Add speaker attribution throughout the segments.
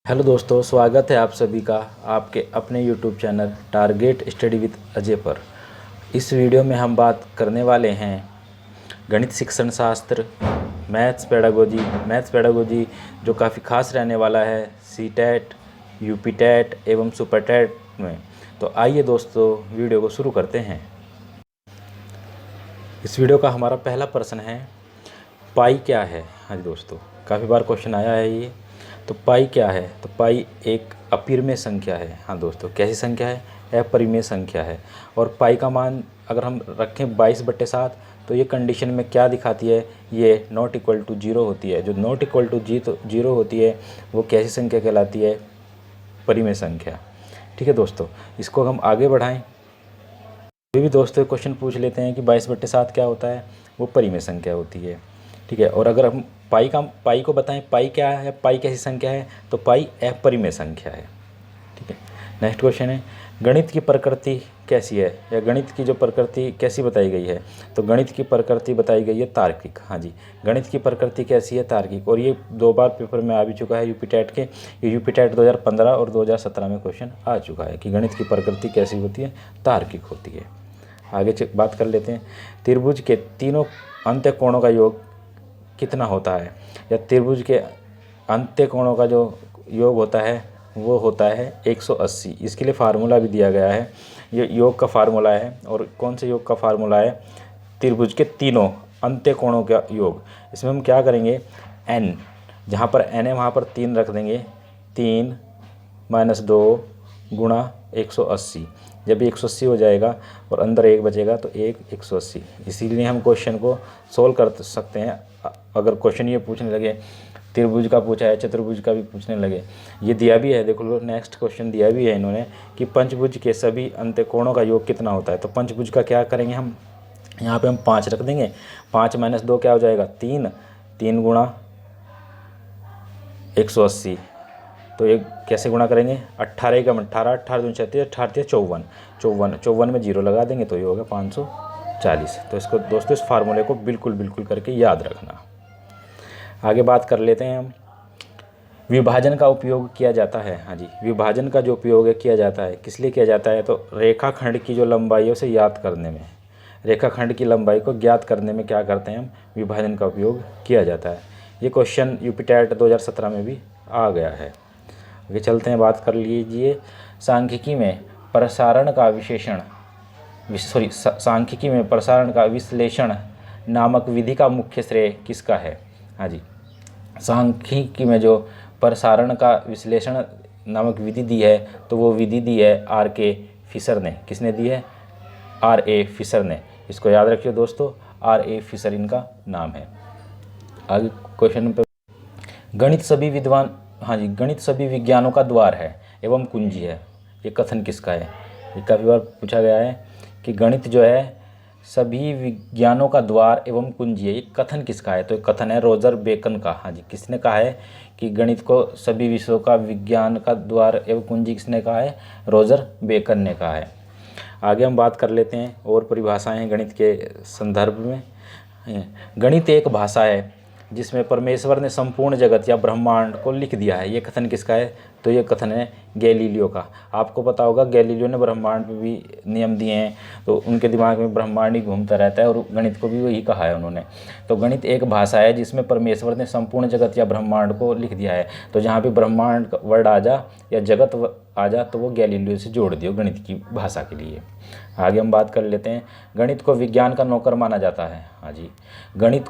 Speaker 1: Hello दोस्तों, स्वागत है आप सभी का आपके अपने YouTube channel target study with Ajay पर। इस वीडियो में हम बात करने वाले हैं गणित शिक्षण शास्त्र मैथ्स पेडागोजी जो काफ़ी खास रहने वाला है सीटेट, यूपीटेट एवं सुपरटेट में। तो आइए दोस्तों वीडियो को शुरू करते हैं। इस वीडियो का हमारा पहला प्रश्न है, पाई क्या है। हाँ जी दोस्तों, काफ़ी बार क्वेश्चन आया है ये। तो पाई क्या है? तो पाई एक अपरिमेय संख्या है। हाँ दोस्तों, कैसी संख्या है? अपरिमेय संख्या है। और पाई का मान अगर हम रखें 22/7 तो ये कंडीशन में क्या दिखाती है? ये नॉट इक्वल टू 0 होती है। जो नॉट इक्वल टू 0 होती है वो कैसी संख्या कहलाती है? परिमेय संख्या। ठीक है दोस्तों, इसको हम आगे बढ़ाएं। अभी भी दोस्तों क्वेश्चन पूछ लेते हैं कि 22/7 क्या होता है? वो परिमेय संख्या होती है। ठीक है, और अगर हम पाई को बताएं, पाई क्या है, पाई कैसी संख्या है? तो पाई अपरिमेय संख्या है। ठीक है, नेक्स्ट क्वेश्चन है, गणित की प्रकृति कैसी है, या गणित की जो प्रकृति कैसी बताई गई है? तो गणित की प्रकृति बताई गई है तार्किक। हाँ जी, गणित की प्रकृति कैसी है? तार्किक। और ये 2 बार पेपर में आ भी चुका है यूपीटेट के। ये यूपीटेट 2015 और 2017 में क्वेश्चन आ चुका है कि गणित की प्रकृति कैसी होती है? तार्किक होती है। आगे बात कर लेते हैं, त्रिभुज के तीनों अंत्य कोणों का योग कितना होता है? या त्रिभुज के अंत्य कोणों का जो योग होता है वो होता है 180। इसके लिए फार्मूला भी दिया गया है। ये योग का फार्मूला है। और कौन से योग का फार्मूला है? त्रिभुज के तीनों अंत्य कोणों का योग। इसमें हम क्या करेंगे, n, जहाँ पर n है वहाँ पर 3 रख देंगे। 3 - 2 गुणा 180। जब 180 हो जाएगा और अंदर 1 बचेगा तो 180। इसीलिए हम क्वेश्चन को सोल्व कर सकते हैं। अगर क्वेश्चन ये पूछने लगे, त्रिभुज का पूछा है, चतुर्भुज का भी पूछने लगे, ये दिया भी है, देखो लो नेक्स्ट क्वेश्चन दिया भी है इन्होंने कि पंचभुज के सभी अंत्य कोणों का योग कितना होता है। तो पंचभुज का क्या करेंगे हम, यहाँ पे हम 5 रख देंगे। 5 - 2 क्या हो जाएगा? 3। 3 गुणा 180। तो ये कैसे गुणा करेंगे? 18 का 18, 18 दूनी 36, 18 54, 54 में 0 लगा देंगे तो ये होगा 540। तो इसको दोस्तों इस फार्मूले को बिल्कुल करके याद रखना। आगे बात कर लेते हैं हम, विभाजन का उपयोग किया जाता है। हाँ जी, विभाजन का जो उपयोग है किया जाता है, किस लिए किया जाता है? तो रेखाखंड की जो लंबाई है उसे याद करने में, रेखाखंड की लंबाई को ज्ञात करने में क्या करते हैं हम? विभाजन का उपयोग किया जाता है। ये क्वेश्चन यूपीटेट 2017 में भी आ गया है। आगे चलते हैं, बात कर लीजिए, सांख्यिकी में प्रसारण का विश्लेषण नामक विधि का मुख्य श्रेय किसका है? हाँ जी, सांख्यिकी में जो प्रसारण का विश्लेषण नामक विधि दी है तो वो विधि दी है R.K. फिशर ने। किसने दी है? R.A. फिशर ने। इसको याद रखिए दोस्तों, R.A. फिशर इनका नाम है। आगे क्वेश्चन पे, गणित सभी विज्ञानों का द्वार है एवं कुंजी है, ये कथन किसका है? ये काफ़ी बार पूछा गया है कि गणित जो है सभी विज्ञानों का द्वार एवं कुंजी है, ये कथन किसका है? तो ये कथन है रोजर बेकन का। हाँ जी, किसने कहा है कि गणित को सभी विषयों का विज्ञान का द्वार एवं कुंजी? किसने कहा है? रोजर बेकन ने कहा है। आगे हम बात कर लेते हैं और परिभाषाएं हैं गणित के संदर्भ में। गणित एक भाषा है जिसमें परमेश्वर ने संपूर्ण जगत या ब्रह्मांड को लिख दिया है, ये कथन किसका है? तो ये कथन है गैलीलियो का। आपको पता होगा गैलीलियो ने ब्रह्मांड पे भी नियम दिए हैं, तो उनके दिमाग में ब्रह्मांड ही घूमता रहता है और गणित को भी वही कहा है उन्होंने। तो गणित एक भाषा है जिसमें परमेश्वर ने संपूर्ण जगत या ब्रह्मांड को लिख दिया है। तो जहाँ भी ब्रह्मांड का वर्ड आ जा या जगत आ जा तो वो गैलीलियो से जोड़ दियो गणित की भाषा के लिए। आगे हम बात कर लेते हैं, गणित को विज्ञान का नौकर माना जाता है। हाँ जी, गणित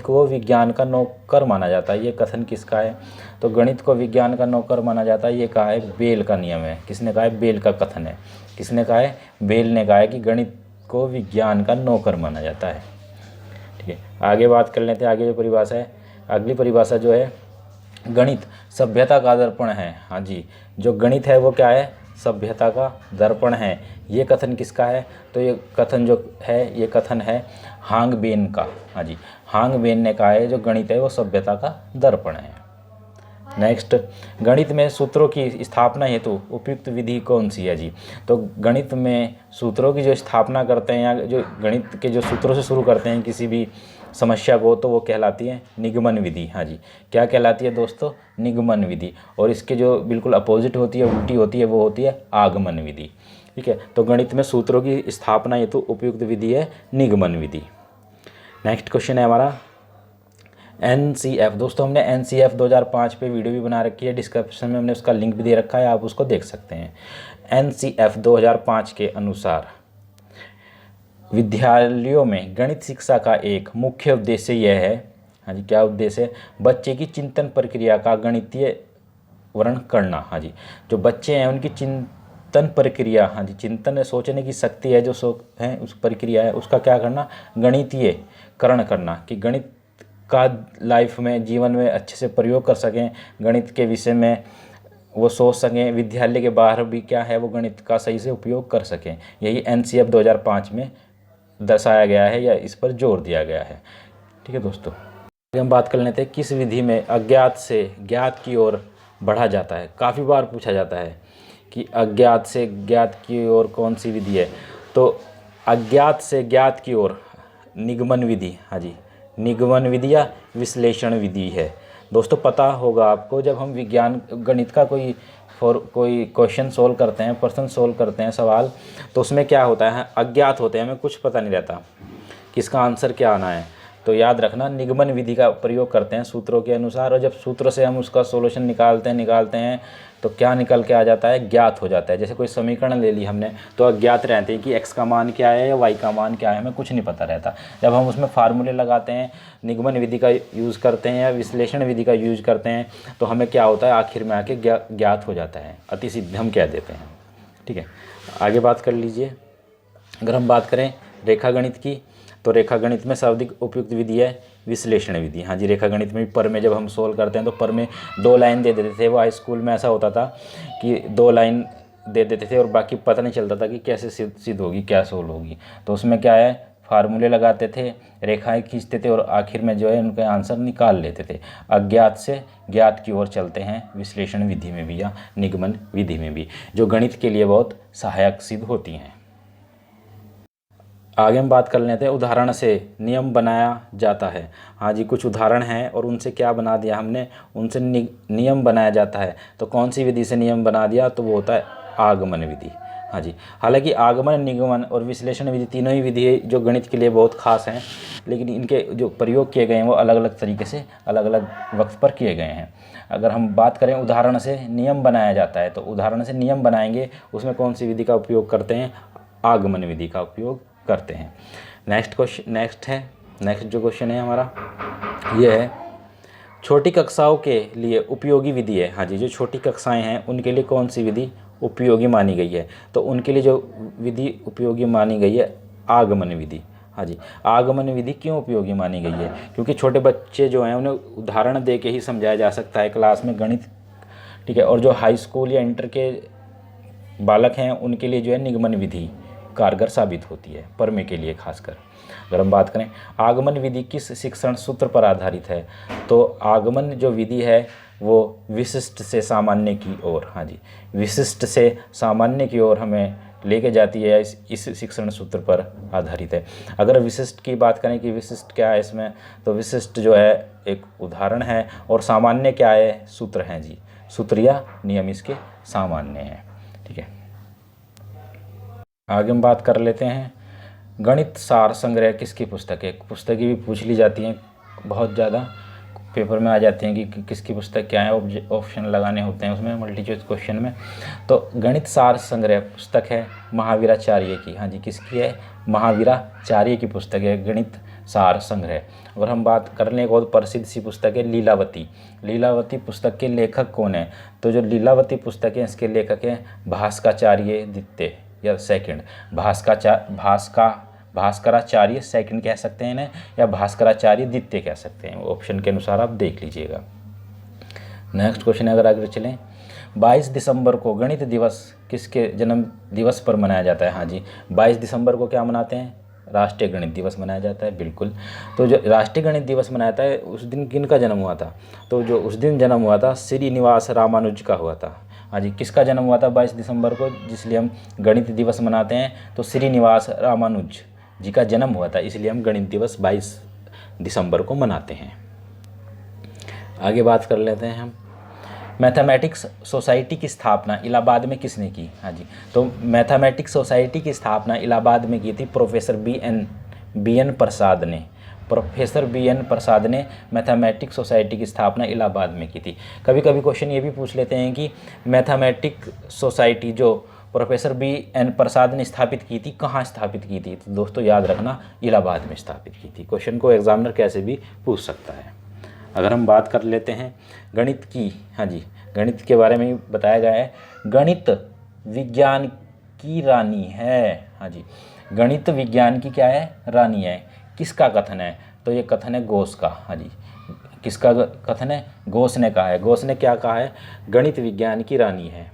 Speaker 1: को विज्ञान का नौकर माना जाता है, ये कथन किसका है? तो गणित को विज्ञान का नौकर माना जाता है, ये कहा है बेल का नियम है। किसने कहा है? बेल का कथन है। किसने कहा है? बेल ने कहा है कि गणित को विज्ञान का नौकर माना जाता है। ठीक है, आगे बात कर लेते हैं। आगे जो परिभाषा है, अगली परिभाषा जो है, गणित सभ्यता का दर्पण है। हाँ जी, जो गणित है वो क्या है? सभ्यता का दर्पण है, ये कथन किसका है? तो ये कथन जो है, ये कथन है हांगबेन का। हाँ जी, हांगबेन ने कहा है जो गणित है वो सभ्यता का दर्पण है। नेक्स्ट, गणित में सूत्रों की स्थापना हेतु उपयुक्त विधि कौन सी है जी? तो गणित में सूत्रों की जो स्थापना करते हैं या जो गणित के जो सूत्रों से शुरू करते हैं किसी भी समस्या को, तो वो कहलाती है निगमन विधि। हाँ जी, क्या कहलाती है दोस्तों? निगमन विधि। और इसके जो बिल्कुल अपोजिट होती है, उल्टी होती है, वो होती है आगमन विधि। ठीक है, तो गणित में सूत्रों की स्थापना हेतु उपयुक्त विधि है निगमन विधि। नेक्स्ट क्वेश्चन है हमारा NCF। दोस्तों हमने NCF 2005 पे वीडियो भी बना रखी है, डिस्क्रिप्शन में हमने उसका लिंक भी दे रखा है, आप उसको देख सकते हैं। NCF 2005 के अनुसार विद्यालयों में गणित शिक्षा का एक मुख्य उद्देश्य यह है, हाँ जी, क्या उद्देश्य है? बच्चे की चिंतन प्रक्रिया का गणितीय वर्णन करना। हाँ जी, जो बच्चे हैं उनकी चिंतन प्रक्रिया, हाँ जी, चिंतन सोचने की शक्ति है जो है उस प्रक्रिया है, उसका क्या करना? गणितीयकरण करना, कि गणित का लाइफ में, जीवन में अच्छे से प्रयोग कर सकें, गणित के विषय में वो सोच सकें, विद्यालय के बाहर भी क्या है वो गणित का सही से उपयोग कर सकें। यही NCF 2005 में दर्शाया गया है या इस पर जोर दिया गया है। ठीक है दोस्तों, आगे हम बात कर लेते हैं किस विधि में अज्ञात से ज्ञात की ओर बढ़ा जाता है। काफ़ी बार पूछा जाता है कि अज्ञात से ज्ञात की ओर कौन सी विधि है? तो अज्ञात से ज्ञात की ओर निगमन विधि, हाँ जी, निगमन विधि या विश्लेषण विधि है। दोस्तों पता होगा आपको, जब हम विज्ञान गणित का कोई क्वेश्चन सोल्व करते हैं, प्रश्न सोल्व करते हैं, सवाल, तो उसमें क्या होता है? अज्ञात होते हैं, हमें कुछ पता नहीं रहता किसका आंसर क्या आना है। तो याद रखना, निगमन विधि का प्रयोग करते हैं सूत्रों के अनुसार, और जब सूत्र से हम उसका सॉल्यूशन निकालते हैं तो क्या निकल के आ जाता है? ज्ञात हो जाता है। जैसे कोई समीकरण ले ली हमने, तो अज्ञात रहते हैं कि x का मान क्या है या y का मान क्या है, हमें कुछ नहीं पता रहता। जब हम उसमें फार्मूले लगाते हैं, निगमन विधि का यूज़ करते हैं या विश्लेषण विधि का यूज़ करते हैं, तो हमें क्या होता है? आखिर में आके ज्ञात हो जाता है, अति सिद्ध हम कह देते हैं। ठीक है, आगे बात कर लीजिए। अगर हम बात करें रेखा गणित की, तो रेखा गणित में सर्वाधिक उपयुक्त विधि है विश्लेषण विधि। हाँ जी, रेखा गणित में पर में जब हम सोल्व करते हैं तो पर में 2 लाइन दे देते थे। वो हाई स्कूल में ऐसा होता था कि 2 लाइन दे देते थे और बाकी पता नहीं चलता था कि कैसे सिद्ध होगी, क्या सोल्व होगी। तो उसमें क्या है, फार्मूले लगाते थे, रेखाएं खींचते थे और आखिर में जो है उनके आंसर निकाल लेते थे। अज्ञात से ज्ञात की ओर चलते हैं विश्लेषण विधि में भी या निगमन विधि में भी, जो गणित के लिए बहुत सहायक सिद्ध होती हैं। आगे हम बात कर लेते हैं उदाहरण से नियम बनाया जाता है। हाँ जी, कुछ उदाहरण हैं और उनसे क्या बना दिया हमने? उनसे नियम बनाया जाता है। तो कौन सी विधि से नियम बना दिया? तो वो होता है आगमन विधि। हाँ जी, हालांकि आगमन, निगमन और विश्लेषण विधि तीनों ही विधि जो गणित के लिए बहुत खास हैं, लेकिन इनके जो प्रयोग किए गए हैं वो अलग अलग तरीके से अलग अलग वक्त पर किए गए हैं। अगर हम बात करें उदाहरण से नियम बनाया जाता है, तो उदाहरण से नियम बनाएंगे, उसमें कौन सी विधि का उपयोग करते हैं? आगमन विधि का उपयोग करते हैं। नेक्स्ट जो क्वेश्चन है हमारा ये है छोटी कक्षाओं के लिए उपयोगी विधि है। हाँ जी, जो छोटी कक्षाएं हैं उनके लिए कौन सी विधि उपयोगी मानी गई है? तो उनके लिए जो विधि उपयोगी मानी गई है आगमन विधि। हाँ जी, आगमन विधि क्यों उपयोगी मानी गई है? क्योंकि छोटे बच्चे जो हैं उन्हें उदाहरण दे के ही समझाया जा सकता है क्लास में गणित। ठीक है, और जो हाई स्कूल या इंटर के बालक हैं उनके लिए जो है निगमन विधि कारगर साबित होती है, परमे के लिए खासकर। अगर हम बात करें आगमन विधि किस शिक्षण सूत्र पर आधारित है, तो आगमन जो विधि है वो विशिष्ट से सामान्य की ओर, हाँ जी, विशिष्ट से सामान्य की ओर हमें लेके जाती है, इस शिक्षण सूत्र पर आधारित है। अगर विशिष्ट की बात करें कि विशिष्ट क्या है इसमें, तो विशिष्ट जो है एक उदाहरण है और सामान्य क्या है? सूत्र हैं जी, सूत्र या नियम इसके सामान्य हैं। ठीक है, आगे हम बात कर लेते हैं गणित सार संग्रह किसकी पुस्तक है? पुस्तकें भी पूछ ली जाती हैं, बहुत ज़्यादा पेपर में आ जाती हैं कि किसकी पुस्तक क्या है, ऑप्शन लगाने होते हैं उसमें मल्टी चॉइस क्वेश्चन में। तो गणित सार संग्रह पुस्तक है महावीराचार्य की। हाँ जी, किसकी है? महावीराचार्य की पुस्तक है गणित सार संग्रह। अगर हम बात कर लें एक और प्रसिद्ध सी पुस्तक है लीलावती। लीलावती पुस्तक के लेखक कौन है? तो जो लीलावती पुस्तक है इसके लेखक हैं भास्कराचार्य द्वितीय या सेकंड, भास्कराचार्य सेकंड कह सकते हैं इन्हें, या भास्कराचार्य द्वितीय कह सकते हैं। ऑप्शन के अनुसार आप देख लीजिएगा। नेक्स्ट क्वेश्चन अगर आगे चलें, 22 दिसंबर को गणित दिवस किसके जन्म दिवस पर मनाया जाता है? हाँ जी, 22 दिसंबर को क्या मनाते हैं? राष्ट्रीय गणित दिवस मनाया जाता है, बिल्कुल। तो जो राष्ट्रीय गणित दिवस मनाता है उस दिन किन का जन्म हुआ था? तो जो उस दिन जन्म हुआ था श्रीनिवास रामानुज का हुआ था। हाँ जी, किसका जन्म हुआ था 22 दिसंबर को, जिसलिए हम गणित दिवस मनाते हैं? तो श्रीनिवास रामानुज जी का जन्म हुआ था, इसलिए हम गणित दिवस 22 दिसंबर को मनाते हैं। आगे बात कर लेते हैं हम। मैथमेटिक्स सोसाइटी की स्थापना इलाहाबाद में किसने की? हाँ जी, तो मैथमेटिक्स सोसाइटी की स्थापना इलाहाबाद में की थी प्रोफेसर बी एन प्रसाद ने। प्रोफेसर बी एन प्रसाद ने मैथमेटिक्स सोसाइटी की स्थापना इलाहाबाद में की थी। कभी कभी क्वेश्चन ये भी पूछ लेते हैं कि मैथमेटिक्स सोसाइटी जो प्रोफेसर बी एन प्रसाद ने स्थापित की थी, कहाँ स्थापित की थी? तो दोस्तों याद रखना, इलाहाबाद में स्थापित की थी। क्वेश्चन को एग्जामिनर कैसे भी पूछ सकता है। अगर हम बात कर लेते हैं गणित की, हाँ जी, गणित के बारे में बताया गया है, गणित विज्ञान की रानी है। हाँ जी, गणित विज्ञान की क्या है? रानी है। किसका कथन है? तो ये कथन है घोष का। हाँ जी, किसका कथन है? घोष ने कहा है। घोष ने क्या कहा है? गणित विज्ञान की रानी है।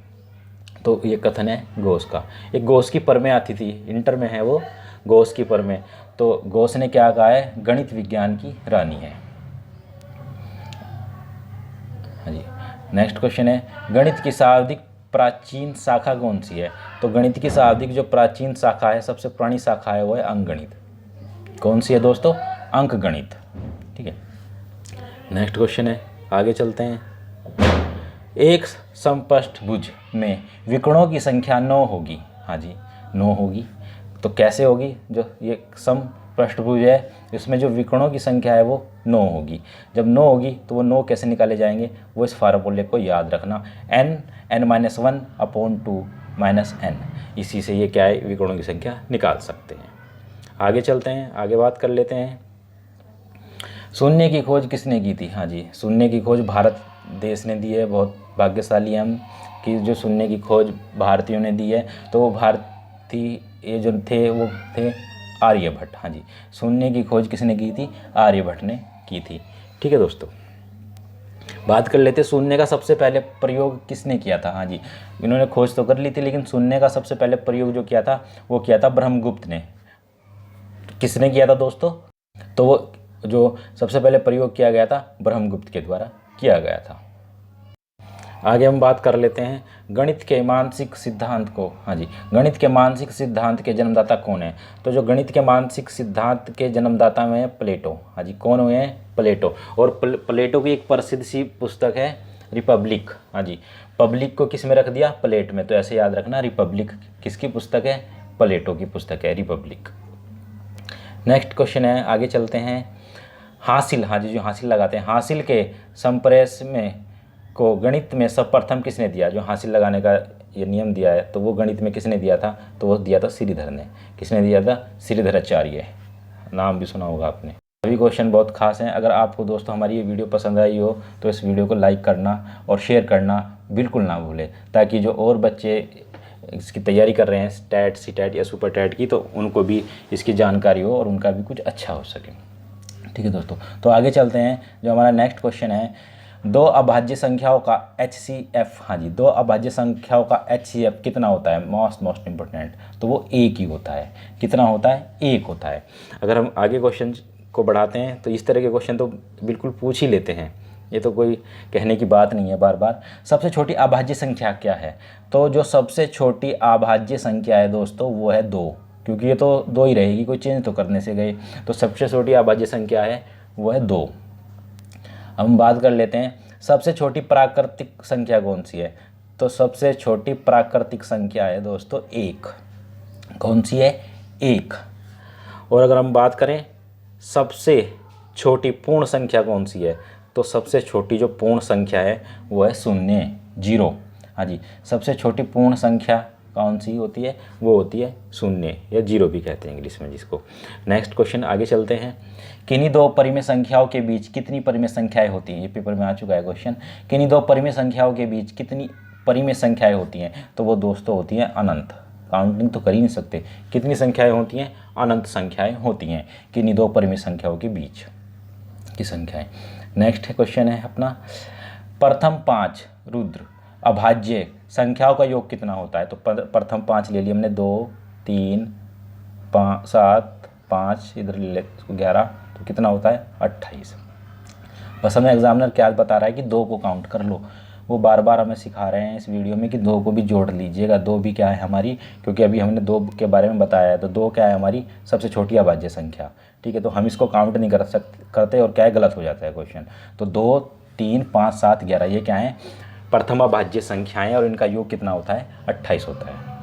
Speaker 1: तो ये कथन है घोष का। एक घोष की प्रमेय आती थी, इंटर में है वो घोष की प्रमेय। तो घोष ने क्या कहा है? गणित विज्ञान की रानी है। हाँ जी, नेक्स्ट क्वेश्चन है, गणित की शाब्दिक प्राचीन शाखा कौन सी है? तो गणित की शाब्दिक जो प्राचीन शाखा है, सबसे पुरानी शाखा है, वो है अंकगणित। कौन सी है दोस्तों? अंकगणित। ठीक है, नेक्स्ट क्वेश्चन है, आगे चलते हैं। एक समपष्टभुज में विकर्णों की संख्या 9 होगी। हाँ जी, 9 होगी। तो कैसे होगी? जो ये समपष्टभुज है इसमें जो विकर्णों की संख्या है वो 9 होगी। जब 9 होगी तो वो 9 कैसे निकाले जाएंगे? वो इस फार्मूले को याद रखना, n-1/2 - n। इसी से ये क्या है? विकर्णों की संख्या निकाल सकते हैं। आगे चलते हैं, आगे बात कर लेते हैं। शून्य की खोज किसने की थी? हाँ जी, शून्य की खोज भारत देश ने दी है। बहुत भाग्यशाली हम कि जो शून्य की खोज भारतीयों ने दी है। तो वो भारतीय ये जो थे वो थे आर्यभट्ट। हाँ जी, शून्य की खोज किसने की थी? आर्यभट्ट ने की थी। ठीक है दोस्तों, बात कर लेते शून्य का सबसे पहले प्रयोग किसने किया था? हाँ जी, इन्होंने खोज तो कर ली थी, लेकिन शून्य का सबसे पहले प्रयोग जो किया था वो किया था ब्रह्मगुप्त ने। किसने किया था दोस्तों? तो वो जो सबसे पहले प्रयोग किया गया था ब्रह्मगुप्त के द्वारा किया गया था। आगे हम बात कर लेते हैं गणित के मानसिक सिद्धांत को। हाँ जी, गणित के मानसिक सिद्धांत के जन्मदाता कौन है? तो जो गणित के मानसिक सिद्धांत के जन्मदाता में है प्लेटो। हाँ जी, कौन हुए हैं? प्लेटो। और प्लेटो की एक प्रसिद्ध सी पुस्तक है रिपब्लिक। हाँ जी, पब्लिक को किस में रख दिया? प्लेट में। तो ऐसे याद रखना, रिपब्लिक किसकी पुस्तक है? प्लेटो की पुस्तक है रिपब्लिक। नेक्स्ट क्वेश्चन है, आगे चलते हैं। हासिल, हाँ जी, जो हासिल लगाते हैं, हासिल के संप्रेष में को गणित में सर्वप्रथम किसने दिया? जो हासिल लगाने का ये नियम दिया है तो वो गणित में किसने दिया था? तो वो दिया था श्रीधर ने। किसने दिया था? श्रीधराचार्य। नाम भी सुना होगा आपने। सभी क्वेश्चन बहुत खास हैं। अगर आपको दोस्तों हमारी ये वीडियो पसंद आई हो तो इस वीडियो को लाइक करना और शेयर करना बिल्कुल ना भूलें, ताकि जो और बच्चे इसकी तैयारी कर रहे हैं टैट, सीटैट या सुपर टैट की, तो उनको भी इसकी जानकारी हो और उनका भी कुछ अच्छा हो सके। ठीक है दोस्तों, तो आगे चलते हैं। जो हमारा नेक्स्ट क्वेश्चन है, दो अभाज्य संख्याओं का HCF। हाँ जी, दो अभाज्य संख्याओं का HCF कितना होता है? मोस्ट इंपॉर्टेंट, तो वो एक ही होता है। कितना होता है? एक होता है। अगर हम आगे क्वेश्चन को बढ़ाते हैं तो इस तरह के क्वेश्चन तो बिल्कुल पूछ ही लेते हैं, ये तो कोई कहने की बात नहीं है बार बार। सबसे छोटी अभाज्य संख्या क्या है? तो जो सबसे छोटी अभाज्य संख्या है दोस्तों वो है 2, क्योंकि ये तो 2 ही रहेगी, कोई चेंज तो करने से गए। तो सबसे छोटी अभाज्य संख्या है वो है 2। हम बात कर लेते हैं सबसे छोटी प्राकृतिक संख्या कौन सी है? तो सबसे छोटी प्राकृतिक संख्या है दोस्तों 1। कौन सी है? 1। और अगर हम बात करें सबसे छोटी पूर्ण संख्या कौन सी है? तो सबसे छोटी जो पूर्ण संख्या है वो है 0, 0। हाँ जी, सबसे छोटी पूर्ण संख्या कौन सी होती है? वो होती है 0 या 0 भी कहते हैं इंग्लिश में जिसको। नेक्स्ट क्वेश्चन, आगे चलते हैं। किन्हीं दो परिमेय संख्याओं के बीच कितनी परिमेय संख्याएं होती हैं? ये पेपर में आ चुका है क्वेश्चन। किन्हीं दो परिमेय संख्याओं के बीच कितनी परिमेय संख्याएं होती हैं? तो वो दोस्तों होती हैं अनंत। काउंटिंग तो कर ही नहीं सकते। कितनी संख्याएं होती हैं? अनंत संख्याएं होती हैं किन्हीं दो परिमेय संख्याओं के बीच की संख्याएं। नेक्स्ट क्वेश्चन है अपना, प्रथम 5 रुद्र अभाज्य संख्याओं का योग कितना होता है? तो प्रथम 5 ले लिए हमने, 2, 3, 5, 7, 5 इधर ले ले इसको 11, तो कितना होता है 28। बस हमें एग्जामिनर क्या बता रहा है कि 2 को काउंट कर लो, वो बार बार हमें सिखा रहे हैं इस वीडियो में कि 2 को भी जोड़ लीजिएगा। 2 भी क्या है हमारी, क्योंकि अभी हमने 2 के बारे में बताया है, तो 2 क्या है हमारी सबसे छोटी अभाज्य संख्या। ठीक है, तो हम इसको काउंट नहीं करते और क्या है गलत हो जाता है क्वेश्चन। तो 2, 3, 5, 7, 11 ये क्या है प्रथम अभाज्य संख्याएं और इनका योग कितना होता है 28 होता है।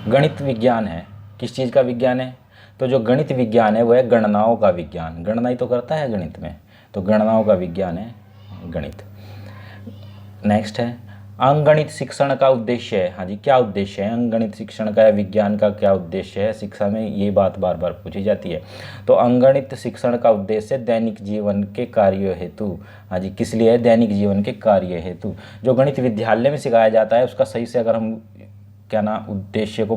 Speaker 1: गणित विज्ञान है, किस चीज़ का विज्ञान है, तो जो गणित विज्ञान है वो है गणनाओं का विज्ञान। गणना ही तो करता है गणित में, तो गणनाओं का विज्ञान है गणित। नेक्स्ट है अंकगणित शिक्षण का उद्देश्य है। हाँ जी, क्या उद्देश्य है अंकगणित शिक्षण का या विज्ञान का, क्या उद्देश्य है, शिक्षा में ये बात बार बार पूछी जाती है। तो अंकगणित शिक्षण का उद्देश्य दैनिक जीवन के कार्यों हेतु, हाँ जी किस लिए है, दैनिक जीवन के कार्य हेतु। जो गणित विद्यालय में सिखाया जाता है उसका सही से अगर हम क्या ना उद्देश्य को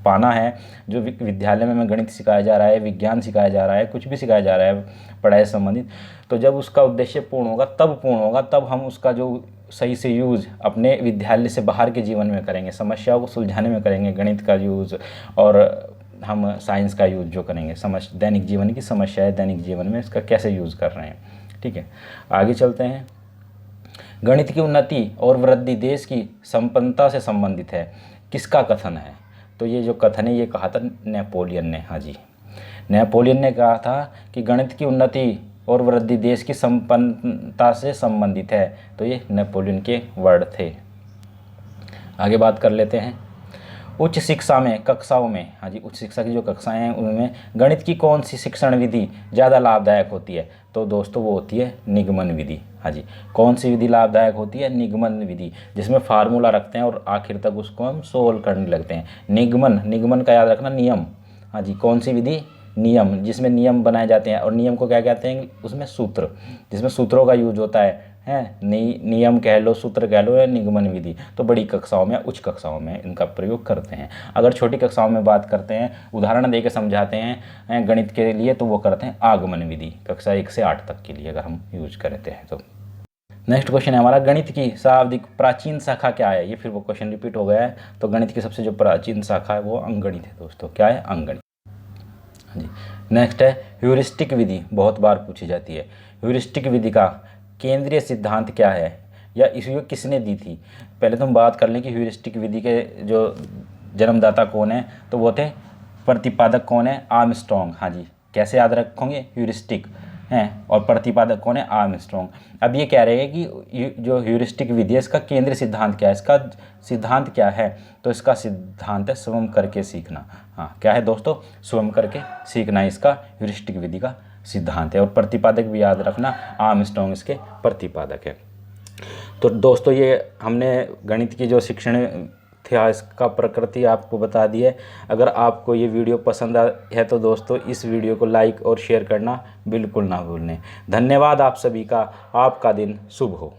Speaker 1: पाना है, जो विद्यालय में हमें गणित सिखाया जा रहा है, विज्ञान सिखाया जा रहा है, कुछ भी सिखाया जा रहा है पढ़ाई से संबंधित, तो जब उसका उद्देश्य पूर्ण होगा तब हम उसका जो सही से यूज़ अपने विद्यालय से बाहर के जीवन में करेंगे, समस्याओं को सुलझाने में करेंगे गणित का यूज़, और हम साइंस का यूज़ जो करेंगे दैनिक जीवन की समस्याएं दैनिक जीवन में इसका कैसे यूज़ कर रहे हैं। ठीक है, आगे चलते हैं। गणित की उन्नति और वृद्धि देश की संपन्नता से संबंधित है, किसका कथन है, तो ये जो कथन है ये कहा था नेपोलियन ने। हाँ जी, नेपोलियन ने कहा था कि गणित की उन्नति और वृद्धि देश की संपन्नता से संबंधित है, तो ये नेपोलियन के वर्ड थे। आगे बात कर लेते हैं उच्च शिक्षा में कक्षाओं में। हाँ जी, उच्च शिक्षा की जो कक्षाएं हैं उनमें गणित की कौन सी शिक्षण विधि ज़्यादा लाभदायक होती है, तो दोस्तों वो होती है निगमन विधि। हाँ जी, कौन सी विधि लाभदायक होती है, निगमन विधि, जिसमें फार्मूला रखते हैं और आखिर तक उसको हम सोल्व करने लगते हैं। निगमन का याद रखना, नियम। हाँ जी, कौन सी विधि, नियम, जिसमें नियम बनाए जाते हैं, और नियम को क्या कहते हैं, उसमें सूत्र, जिसमें सूत्रों का यूज होता है नियम कह लो, सूत्र कह लो, या निगमन विधि। तो बड़ी कक्षाओं में, उच्च कक्षाओं में इनका प्रयोग करते हैं। अगर छोटी कक्षाओं में बात करते हैं, उदाहरण दे के समझाते हैं गणित के लिए, तो वो करते हैं आगमन विधि, कक्षा 1 से 8 तक के लिए अगर हम यूज करते हैं तो। नेक्स्ट क्वेश्चन है हमारा, गणित की शाब्दिक प्राचीन शाखा क्या है। ये फिर वो क्वेश्चन रिपीट हो गया है। तो गणित की सबसे जो प्राचीन शाखा है वो अंकगणित है दोस्तों। क्या है, अंकगणित। हाँ जी, नेक्स्ट है ह्यूरिस्टिक विधि, बहुत बार पूछी जाती है। ह्यूरिस्टिक विधि का केंद्रीय सिद्धांत क्या है, या इसको किसने दी थी। पहले तो हम बात कर लें कि ह्यूरिस्टिक विधि के जो जन्मदाता कौन है, तो वो थे, प्रतिपादक कौन है, आर्मस्ट्रॉन्ग। हाँ जी, कैसे याद रखोगे, ह्यूरिस्टिक हैं, और प्रतिपादक कौन है, आर्मस्ट्रॉन्ग। अब ये कह रहे हैं कि जो ह्यूरिस्टिक विधि है इसका केंद्रीय सिद्धांत क्या है, इसका सिद्धांत क्या है, तो इसका सिद्धांत है स्वयं करके सीखना। हाँ, क्या है दोस्तों, स्वयं करके सीखना इसका ह्यूरिस्टिक विधि का सिद्धांत है। और प्रतिपादक भी याद रखना, आर्मस्ट्रॉन्ग इसके प्रतिपादक है। तो दोस्तों ये हमने गणित की जो शिक्षण था इसका प्रकृति आपको बता दी है। अगर आपको ये वीडियो पसंद है तो दोस्तों इस वीडियो को लाइक और शेयर करना बिल्कुल ना भूलें। धन्यवाद आप सभी का, आपका दिन शुभ हो।